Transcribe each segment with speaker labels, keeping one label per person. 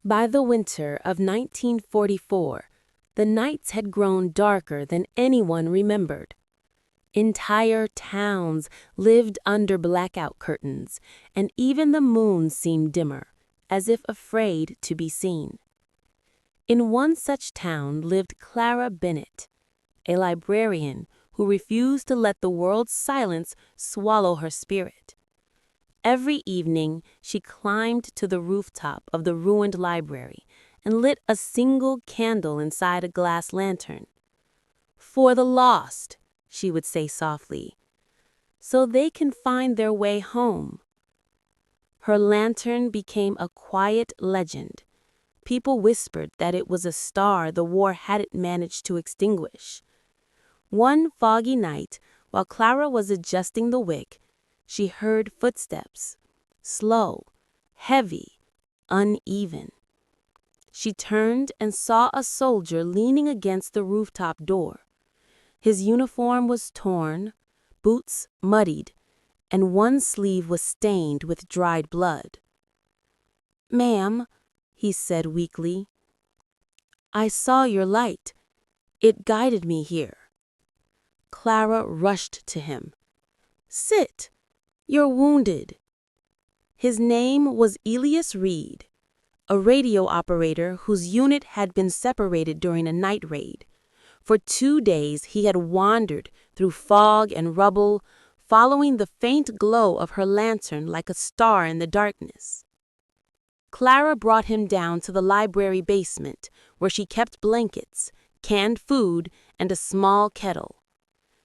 Speaker 1: By the winter of 1944, the nights had grown darker than anyone remembered. Entire towns lived under blackout curtains, and even the moon seemed dimmer, as if afraid to be seen. In one such town lived Clara Bennett, a librarian who refused to let the world's silence swallow her spirit. Every evening, she climbed to the rooftop of the ruined library and lit a single candle inside a glass lantern. "For the lost," she would say softly, "so they can find their way home." Her lantern became a quiet legend. People whispered that it was a star the war hadn't managed to extinguish. One foggy night, while Clara was adjusting the wick, she heard footsteps, slow, heavy, uneven. She turned and saw a soldier leaning against the rooftop door. His uniform was torn, boots muddied, and one sleeve was stained with dried blood. "Ma'am," he said weakly, "I saw your light. It guided me here." Clara rushed to him. "Sit. You're wounded." His name was Elias Reed, a radio operator whose unit had been separated during a night raid. For 2 days he had wandered through fog and rubble, following the faint glow of her lantern like a star in the darkness. Clara brought him down to the library basement, where she kept blankets, canned food, and a small kettle.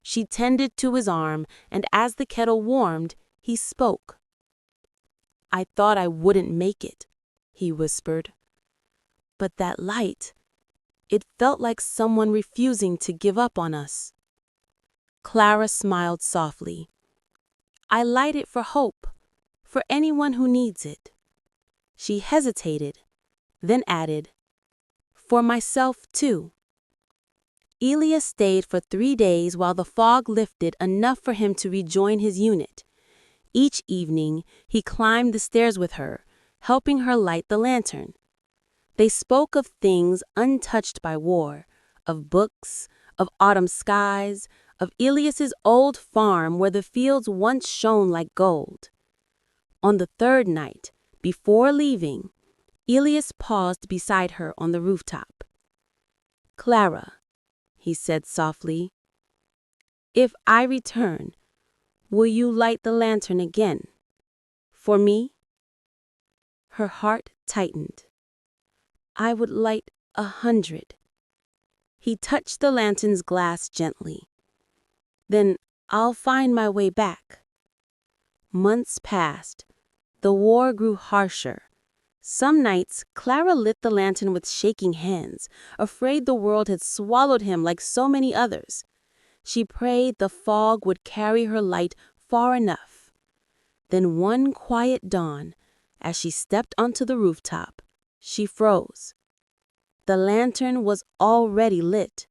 Speaker 1: She tended to his arm, and as the kettle warmed, he spoke. "I thought I wouldn't make it," he whispered. "But that light, it felt like someone refusing to give up on us." Clara smiled softly. "I light it for hope, for anyone who needs it." She hesitated, then added, "For myself, too." Elias stayed for 3 days while the fog lifted enough for him to rejoin his unit. Each evening, he climbed the stairs with her, helping her light the lantern. They spoke of things untouched by war, of books, of autumn skies, of Elias's old farm where the fields once shone like gold. On the 3rd night, before leaving, Elias paused beside her on the rooftop. "Clara," he said softly, "if I return, will you light the lantern again? For me?" Her heart tightened. "I would light 100. He touched the lantern's glass gently. "Then I'll find my way back." Months passed. The war grew harsher. Some nights, Clara lit the lantern with shaking hands, afraid the world had swallowed him like so many others. She prayed the fog would carry her light far enough. Then one quiet dawn, as she stepped onto the rooftop, she froze. The lantern was already lit.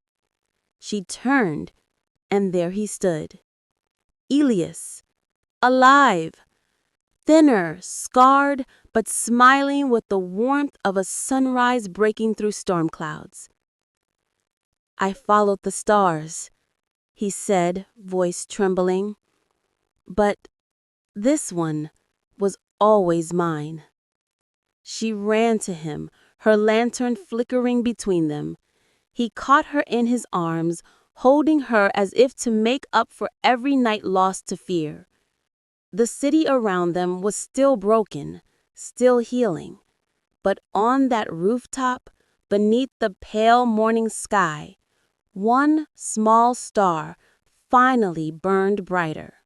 Speaker 1: She turned, and there he stood. Elias, alive! Thinner, scarred, but smiling with the warmth of a sunrise breaking through storm clouds. "I followed the stars," he said, voice trembling. "But this one was always mine." She ran to him, her lantern flickering between them. He caught her in his arms, holding her as if to make up for every night lost to fear. The city around them was still broken, still healing. But on that rooftop, beneath the pale morning sky, one small star finally burned brighter.